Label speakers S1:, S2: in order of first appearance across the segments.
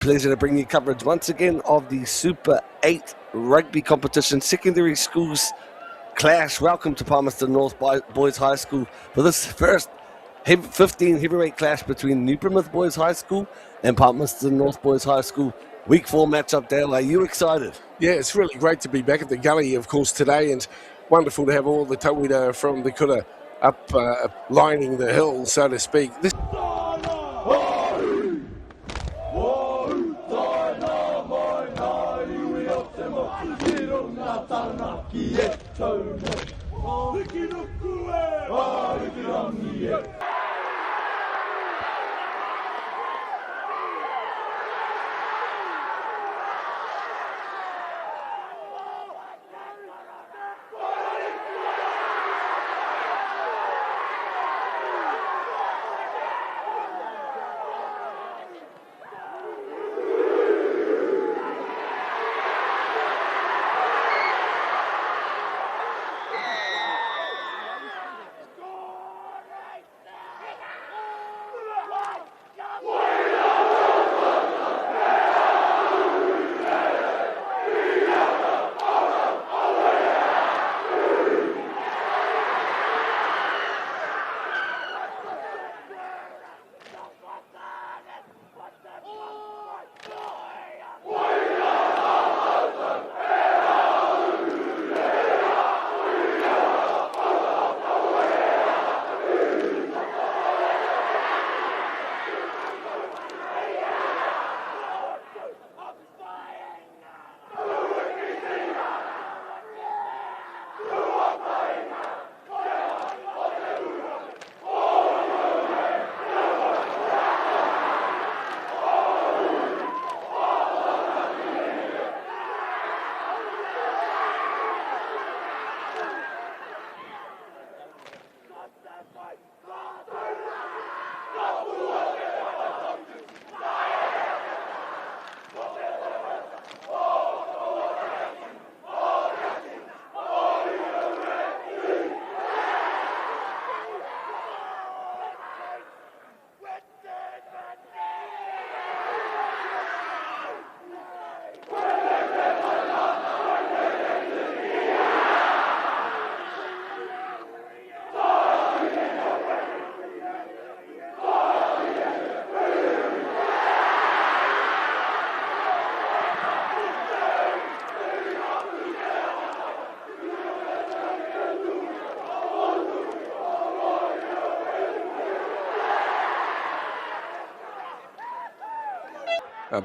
S1: Pleasure to bring you coverage once again of the Super 8 rugby competition. Secondary schools clash. Welcome to Palmerston North Boys High School for this first 15 heavyweight clash between New Plymouth Boys High School and Palmerston North Boys High School. Week 4 matchup, Dale. Are you excited?
S2: Yeah, it's really great to be back at the gully, of course, today, and wonderful to have all the tauira from the Kura up lining the hill, so to speak.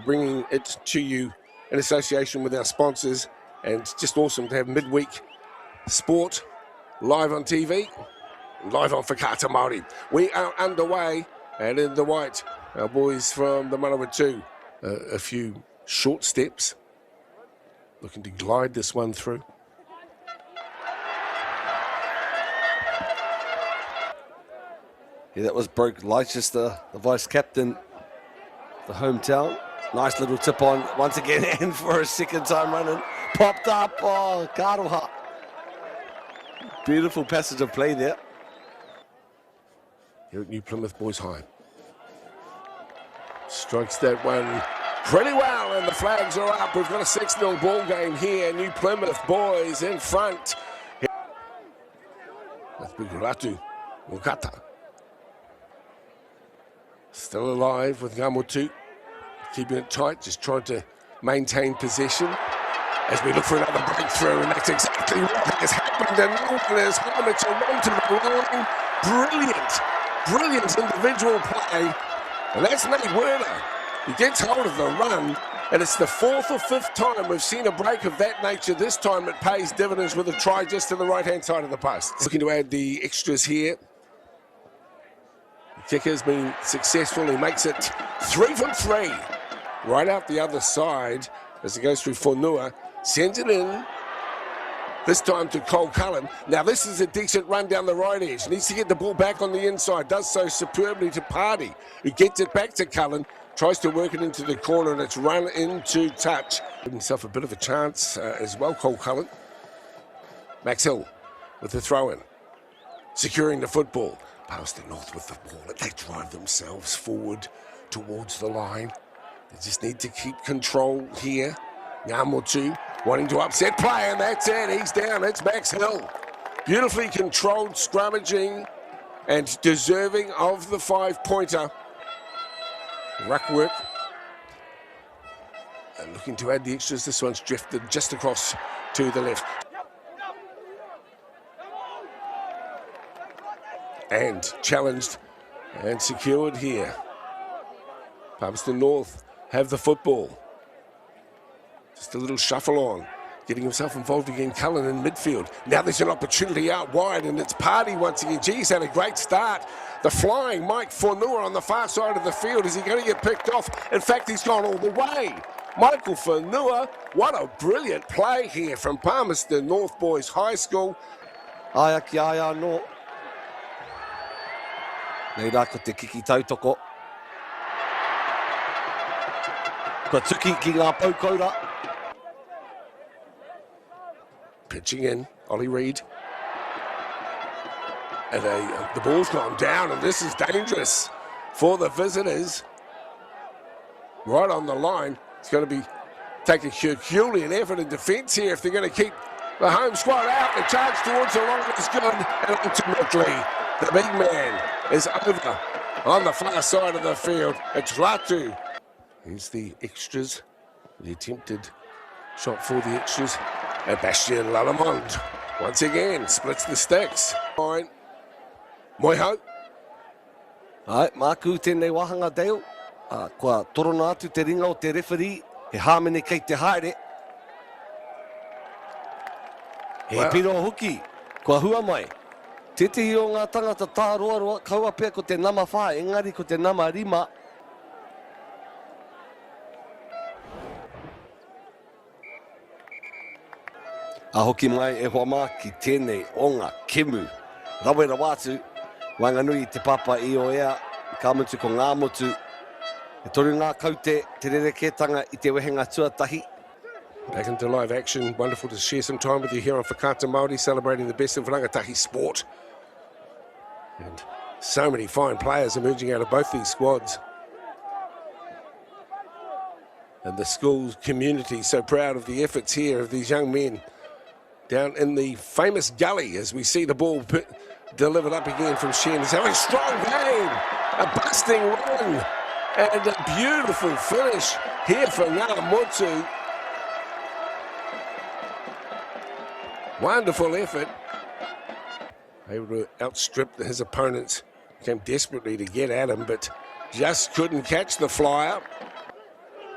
S2: Bringing it to you in association with our sponsors, and it's just awesome to have midweek sport live on TV, live on Whakaata Māori. We are underway, and in the white, our boys from the Rotorua, a few short steps, looking to glide this one through.
S1: Yeah, that was Broke Leicester, the vice captain, the hometown. Nice little tip on once again, and for a second time running, popped up. Oh, Karoha. Beautiful passage of play there.
S2: Here at New Plymouth Boys High. Strikes that one pretty well, and the flags are up. We've got a 6-0 ball game here. New Plymouth Boys in front. That's big Ratu Wakata. Still alive with Ngamotu. Keeping it tight, just trying to maintain possession as we look for another breakthrough, and that's exactly what has happened. And no one has home. It's a run to the line. Brilliant individual play. And that's Nate Werner. He gets hold of the run, and it's the 4th or 5th time we've seen a break of that nature. This time it pays dividends with a try just to the right-hand side of the post. Looking to add the extras here. The kicker has been successful. He makes it 3 from 3. Right out the other side as it goes through Whanua, sends it in, this time to Cole Cullen. Now this is a decent run down the right edge, needs to get the ball back on the inside, does so superbly to Party, who gets it back to Cullen, tries to work it into the corner, and it's run into touch. Giving himself a bit of a chance as well, Cole Cullen. Max Hill with the throw-in, securing the football. Palmerston North with the ball, they drive themselves forward towards the line. They just need to keep control here. Ngāmotu wanting to upset play, and that's it. He's down. It's Max Hill. Beautifully controlled scrummaging and deserving of the 5-pointer. Ruck work. And looking to add the extras. This one's drifted just across to the left. And challenged and secured here. Palmerston North have the football. Just a little shuffle on. Getting himself involved again, Cullen in midfield. Now there's an opportunity out wide, and it's Party once again. He's had a great start. The flying Mike Whanua on the far side of the field. Is he going to get picked off? In fact, he's gone all the way. Michael Whanua, what a brilliant play here from Palmerston North Boys High School.
S1: Aia ki aia no. Nei rā ko te kiki tautoko. Kua tuki ki ngā paukaura.
S2: Pitching in, Ollie Reid. And the ball's gone down, and this is dangerous for the visitors. Right on the line. It's going to be taking Herculean effort in defence here if they're going to keep the home squad out. The charge towards the line is good, and ultimately the big man is over on the far side of the field. It's Ratu. Here's the extras. The attempted shot for the extras. And Bastian Lalamond once again splits the sticks. Fine. Moiho.
S1: Ai, māku tēnei wahanga Dale. Kua torona atu te ringa o te referee. He hāmene kei te haere. He piro hoki. Kua hua mai. Tētehi o ngā tangata tā roa kaua pēr ko te nama whā, engari ko te nama rima. A hoki mai e hoa mā ki tēnei o ngā kemu. Rawera wātu, wanganui te papa I o ea, ka mutu ko ngā motu. E toru ngā kaute, te rerekētanga I te wehenga tuatahi.
S2: Back into live action. Wonderful to share some time with you here on Whakata Māori, celebrating the best in rangatahi sport. And so many fine players emerging out of both these squads. And the school community so proud of the efforts here of these young men down in the famous gully as we see the ball delivered up again from Shen. He's having a strong game, a busting run, and a beautiful finish here for Ngāmotu. Wonderful effort. Able to outstrip his opponents. Came desperately to get at him, but just couldn't catch the flyer.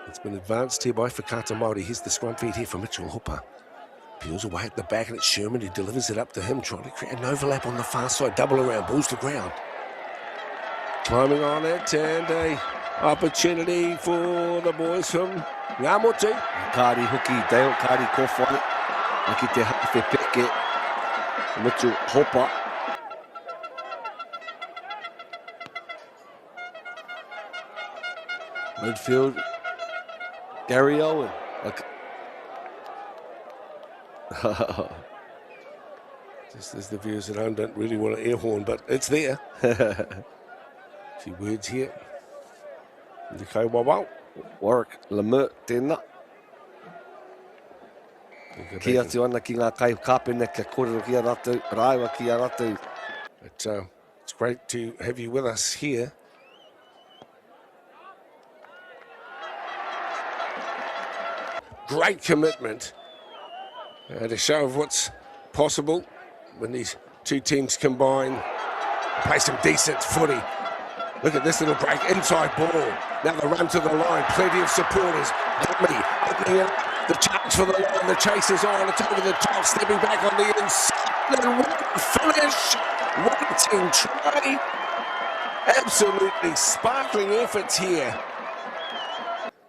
S2: It's been advanced here by Whakata Māori. Here's the scrum feed here for Mitchell Hooper. Peels away at the back, and it's Sherman who delivers it up to him, trying to create an overlap on the far side. Double around, balls to ground. Climbing on it, and a opportunity for the boys from Ngāmotu.
S1: Kāri hoki, Dale, kāri kōwhai. Aki te hawhi peke, Mitchell Hooper. Midfield, Gary Owen.
S2: Just as the viewers at home don't really want an air horn, but it's there. A few words here.
S1: Warwick Lemert tēnā. Ki atu ana ki ngā kai kāpene kia kōrero ki a rātou, rāua ki a rātou.
S2: It's great to have you with us here. Great commitment. And a show of what's possible when these two teams combine. Play some decent footy. Look at this little break, inside ball. Now the run to the line, plenty of supporters. Dummy opening up the chance for the line, the chase is on, it's over the top, stepping back on the inside. And what a finish! Waiting try. Absolutely sparkling efforts here.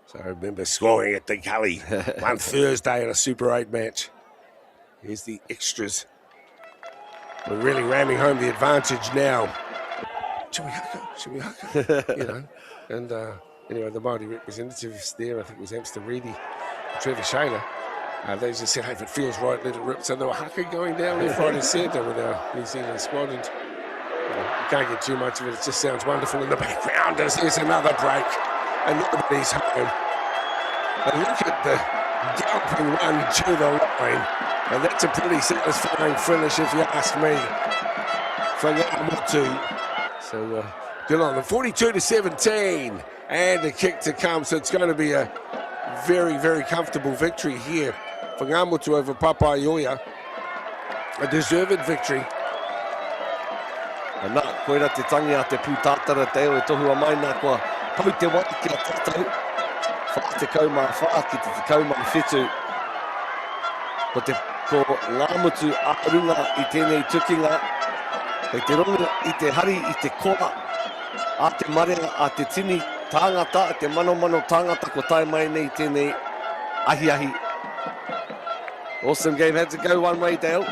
S2: So I remember scoring at the gully one Thursday in a Super 8 match. Here's the extras. We're really ramming home the advantage now. Chiwihaka, you know. And anyway, the Māori representatives there, I think it was Amster Reedy, Trevor Shaler, they just said, hey, if it feels right, let it rip. So there were haka going down left, right and centre with our New Zealand squad. And you can't get too much of it. It just sounds wonderful in the background as there's another break. and nobody's home. And look at the galloping run to the line, and that's a pretty satisfying finish if you ask me for Ngāmotu. So good on them. 42-17, and a kick to come, so it's going to be a very, very comfortable victory here for Ngāmotu over Papaioia. A deserved victory.
S1: Nā, koera te tangi a te pūtātara te o e tohu a mai nā kua pau te wai ki a tātou. Wha te kaumā wha ki te kaumā whetu. Ko Ngāmotu ārunga i tēnei tukinga. Kei te ronga i te hari i te koa. A te marenga a te tini tāngata, te mano tāngata ko tai mai nei tēnei ahi. Awesome game, had to go one way, Dale.